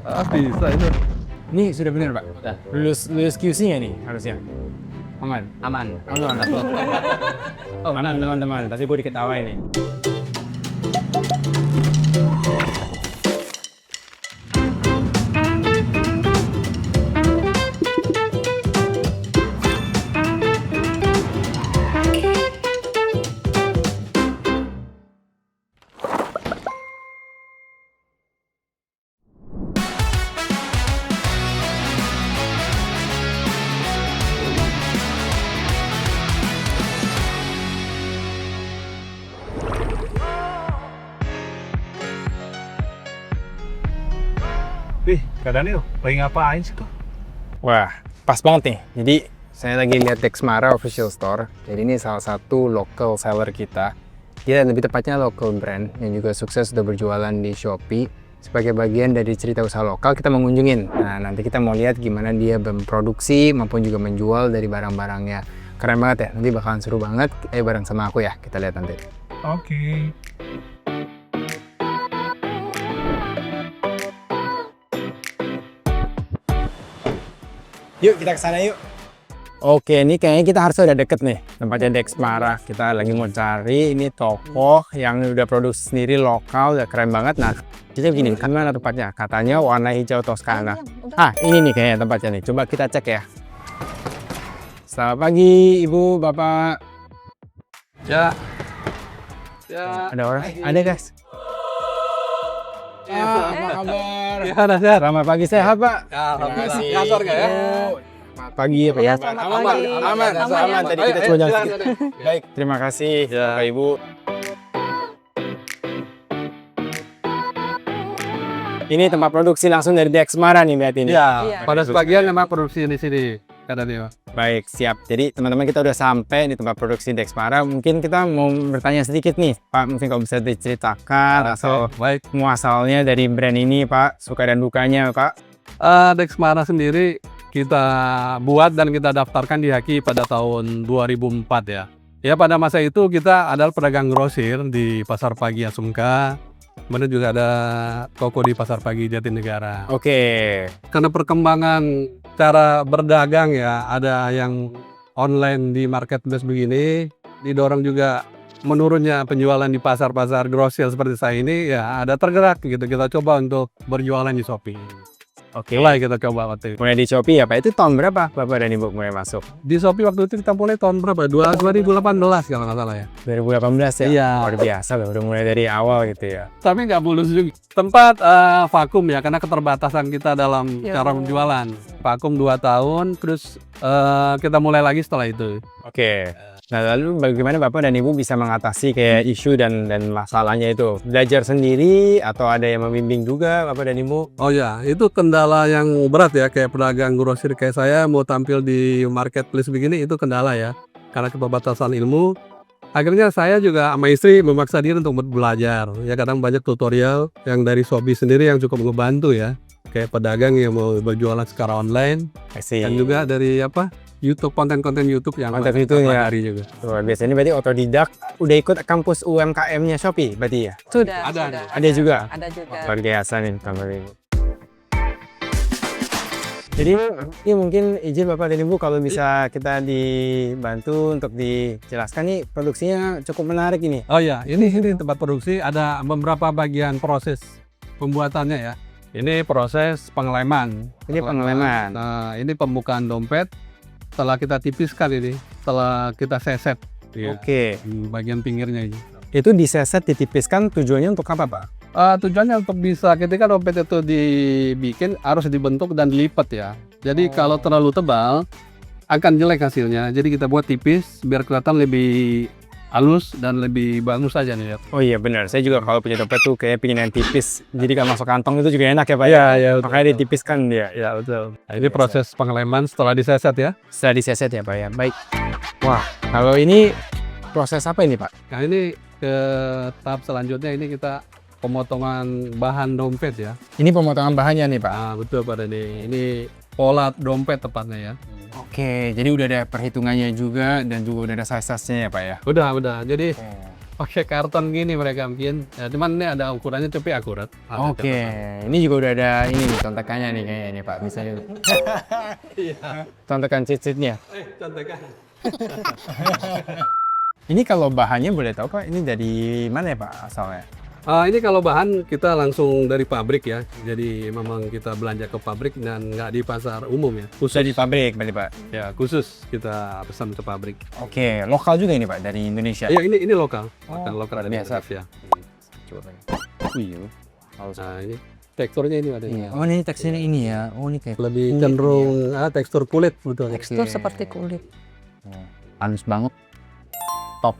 Bisa itu. Ini sudah benar Pak? Udah. Lulus QC-nya nih harusnya? Aman? Aman. Aman. Oh, aman teman-teman, tapi gue diketawain nih. Wih, Kak Daniel, lagi ngapain sih tuh? Wah, pas banget nih. Jadi saya lagi lihat Dexmara Official Store. Jadi ini salah satu local seller kita. Dia lebih tepatnya local brand yang juga sukses sudah berjualan di Shopee. Sebagai bagian dari cerita usaha lokal, kita mau ngunjungin. Nah, nanti kita mau lihat gimana dia memproduksi maupun juga menjual dari barang-barangnya. Keren banget ya, nanti bakalan seru banget. Ayo bareng sama aku ya, kita lihat nanti. Oke. Yuk kita ke sana yuk. Oke, ini kayaknya kita harus udah deket nih tempatnya Dexmara. Kita lagi mau cari ini toko yang udah produksi sendiri lokal, udah keren banget. Nah, jadi begini, gimana tempatnya? Katanya warna hijau Toscana. Ah, ini nih kayaknya tempatnya nih. Coba kita cek ya. Selamat pagi, Ibu, Bapak. Ya. Ya. Ada orang? Ada guys. Apa kabar? Gimana sehat? Selamat pagi, sehat Pak. Alhamdulillah. Kantor nggak ya? Selamat pagi ya Pak. Iya, Kabar? selamat Aman, pagi. aman, Aman, aman. ya? Tadi Ayo, kita ayo, cuma jalan silakan, sedikit. silakan. Baik, terima kasih Bapak Ibu. Ini tempat produksi langsung dari Dexmara nih berarti ini. Iya, Iya. pada sebagian memang produksi di sini, Kak Daniel. Baik, siap. Jadi teman-teman kita udah sampai di tempat produksi Dexmara. Mungkin kita mau bertanya sedikit nih, Pak. Mungkin kalau bisa diceritakan atau Baik. muasalnya dari brand ini, Pak. Suka dan dukanya, Pak. Dexmara sendiri kita buat dan kita daftarkan di Haki pada tahun 2004 ya. Ya pada masa itu kita adalah pedagang grosir di Pasar Pagi Asumka. Kemudian juga ada toko di Pasar Pagi Jatinegara. Oke. Karena perkembangan cara berdagang ya, ada yang online di marketplace begini, didorong juga menurunnya penjualan di pasar-pasar grosir seperti saya ini, ya ada tergerak gitu. Kita coba untuk berjualan di Shopee. Oke. Mulai kita coba waktu itu. Mulai di Shopee ya, Pak. Itu tahun berapa Bapak dan Ibu mulai masuk? Di Shopee waktu itu kita mulai tahun berapa? 2018 kalau nggak salah ya. 2018 ya? Iya. Luar biasa loh, udah mulai dari awal gitu ya. Tapi nggak mulus juga. Tempat vakum ya, karena keterbatasan kita dalam Ya. cara menjualan. Vakum 2 tahun, terus kita mulai lagi setelah itu. Oke. Nah, lalu bagaimana Bapak dan Ibu bisa mengatasi kayak isu dan masalahnya itu? Belajar sendiri atau ada yang membimbing juga Bapak dan Ibu? Oh ya, itu kendala yang berat ya, kayak pedagang grosir kayak saya mau tampil di marketplace begini, itu kendala ya. Karena keterbatasan ilmu. Akhirnya saya juga sama istri memaksa diri untuk belajar. Ya kadang banyak tutorial yang dari Shopee sendiri yang cukup ngebantu ya. Kayak pedagang yang mau berjualan secara online. Dan juga dari YouTube, konten-konten YouTube yang Konten itu ya. hari juga. Luar biasa. Ini berarti otodidak. Udah ikut kampus UMKM-nya Shopee berarti ya? Sudah. Ada. Ada juga? Ada juga. Luar biasa nih Bapak dan Ibu. Jadi ini mungkin izin Bapak dan Ibu kalau bisa kita dibantu untuk dijelaskan nih produksinya cukup menarik ini. Oh ya, ini tempat produksi, ada beberapa bagian proses pembuatannya ya. Ini proses pengeleman. Ini pengeleman. Nah, ini pembukaan dompet. Setelah kita tipiskan ini, setelah kita seset. Ya, Oke. di bagian pinggirnya ini. Itu diseset, ditipiskan tujuannya untuk apa Pak? Tujuannya untuk bisa ketika dompet itu dibikin harus dibentuk dan dilipat ya. Jadi kalau terlalu tebal akan jelek hasilnya. Jadi kita buat tipis biar kelihatan lebih halus dan lebih bagus saja nih lihat. Oh iya benar, saya juga kalau punya dompet tuh kayak pengen yang tipis. Jadi kalau masuk kantong itu juga enak ya Pak? Iya, iya, betul. Makanya ditipiskan dia. Ya betul. Nah, ini proses pengeleman setelah diseset ya. Setelah diseset ya Pak ya, baik. Wah, kalau ini proses apa ini Pak? Nah ini ke tahap selanjutnya ini kita pemotongan bahan dompet ya. Ini pemotongan bahannya nih Pak? Nah betul Pak Deni. Ini pola dompet tepatnya ya. Oke, jadi udah ada perhitungannya juga dan juga udah ada size-nya ya Pak ya? Udah. Jadi pakai karton gini mereka bikin. Ya, cuman ini ada ukurannya tapi akurat. Ada Oke, catatan. ini juga udah ada ini nih contekannya nih kayaknya nih Pak, misalnya. Contekan cheat-sheetnya. Contekan. Ini kalau bahannya boleh tahu Pak, ini dari mana ya Pak asalnya? Ini kalau bahan kita langsung dari pabrik ya. Jadi memang kita belanja ke pabrik dan nggak di pasar umum ya. Khusus di pabrik berarti Pak? Ya khusus kita pesan ke pabrik. Oke, lokal juga ini Pak, dari Indonesia? Iya ini lokal. Lokal dari biasa. Indonesia. Coba lagi. Wih, halus. Nah ini teksturnya ini ada. Iya. Oh ini teksturnya ini ya, oh ini kayak Lebih cenderung tekstur kulit betul. Tekstur seperti kulit. halus banget. Top.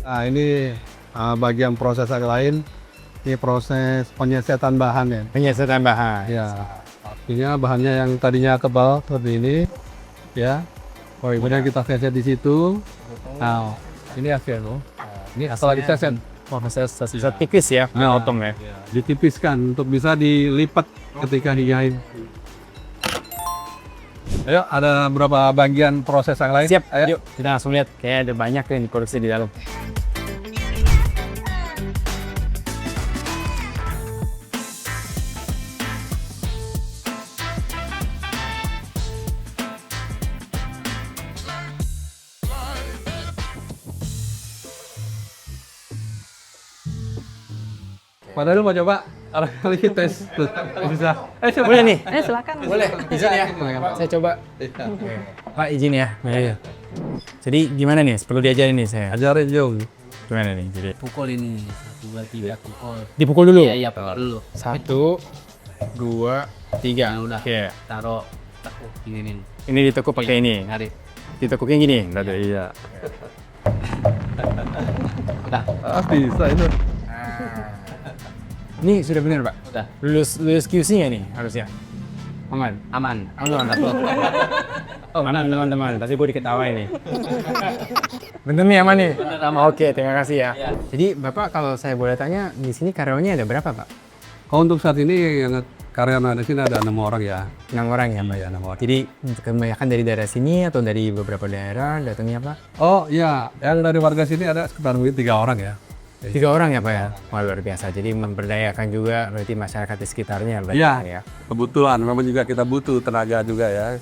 Nah ini bagian proses yang lain. Ini proses penyesetan bahan ya. Penyesetan bahan. Ya, artinya bahannya yang tadinya kebal seperti ini, ya. Kemudian kita seset di situ. Nah, ini hasil loh. Ini setelah diseset, Proses tipis ya, potong ya. ditipiskan untuk bisa dilipat ketika dijahit. Ayo, ada berapa bagian proses yang lain? Siap, Ayo. yuk kita langsung lihat. Kayak ada banyak yang diproduksi di dalam. Padahal mau coba, kali tes. Bisa. Coba. Boleh nih? Silakan. Boleh, izin ya. Pak, saya coba. Pak izin ya. Iya. Jadi gimana nih? Perlu diajarin nih saya. Ajarin Jong. Gimana nih? Jadi Pukul ini 1, 2, 3 pukul. dipukul dulu. Iya pukul dulu. 1, 2, 3. Nah, udah. Oke. Taruh tekuk ini nih. Ini ditekuk pakai ini. Tarik. Ditekuknya gini. Berarti. Iya. Udah. Bisa itu. Ini sudah benar Pak. Udah. Lulus QC nggak nih harusnya? Aman. Aman. Aman. Oh mana teman-teman? Tadi gue diketawain nih. Bener nih aman nih. Bener, aman. Oke, terima kasih ya. Iya. Jadi Bapak kalau saya boleh tanya di sini karyawannya ada berapa Pak? Oh, untuk saat ini yang karyawan ada di sini ada 6 orang ya. 6 orang ya Pak? Ya, 6 orang. Jadi kebanyakan dari daerah sini atau dari beberapa daerah datangnya Pak? Oh iya, yang dari warga sini ada sekitar mungkin 3 orang ya. 3 orang ya Pak ya? Wah luar biasa. Jadi memberdayakan juga berarti masyarakat di sekitarnya berarti Iya, ya. kebutuhan. Memang juga kita butuh tenaga juga ya.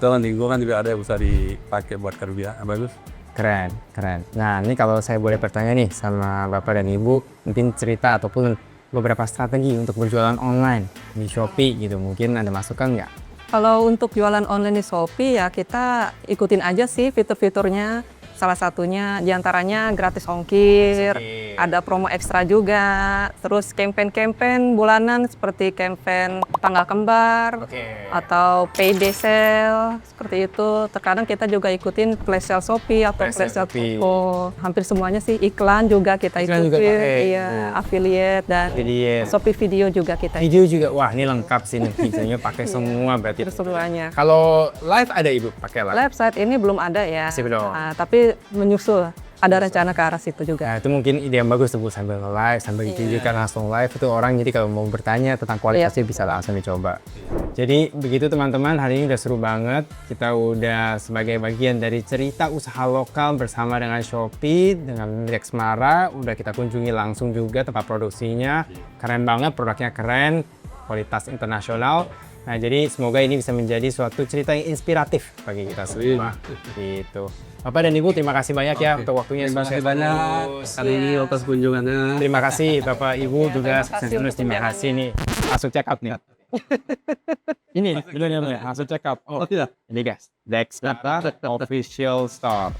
Dalam lingkungan juga ada yang bisa dipakai buat kerja. Bagus. Keren, keren. Nah ini kalau saya boleh bertanya nih sama Bapak dan Ibu, mungkin cerita ataupun beberapa strategi untuk berjualan online di Shopee gitu. Mungkin ada masukan nggak? Kalau untuk jualan online di Shopee ya kita ikutin aja sih fitur-fiturnya. Salah satunya diantaranya gratis ongkir, ada promo ekstra juga, terus campaign-campaign bulanan seperti campaign tanggal kembar, atau payday sale, seperti itu. Terkadang kita juga ikutin flash sale Shopee atau Flash flash sale sale Shopee. Toko. Hampir semuanya sih iklan juga kita Iklan ikutin, juga pakai. iya, affiliate dan Jadi Shopee video juga kita video juga, wah ini lengkap sih nih videonya pakai semua berarti. ikutin semuanya. Kalau live ada Ibu pakai live? Live saat ini belum ada ya, Masih belum. Tapi menyusul. Ada rencana ke arah situ juga. Nah itu mungkin ide yang bagus tuh Bu, sambil live, sambil ditunjukkan langsung live itu orang jadi kalau mau bertanya tentang kualitasnya bisa langsung dicoba. Jadi begitu teman-teman, hari ini udah seru banget. Kita udah sebagai bagian dari cerita usaha lokal bersama dengan Shopee, dengan Dexmara, udah kita kunjungi langsung juga tempat produksinya. Keren banget, produknya keren, kualitas internasional. Nah jadi semoga ini bisa menjadi suatu cerita yang inspiratif bagi kita semua. Gitu. Bapak dan Ibu terima kasih banyak ya untuk waktunya. Terima kasih banyak kali ini atas kunjungannya. Terima kasih Bapak Ibu juga terima kasih sukses terus. untuk Terima kasih nih. Langsung check out nih. Ini bener ya, langsung check out. Oh, iya. ini guys, Dexmara Official Store.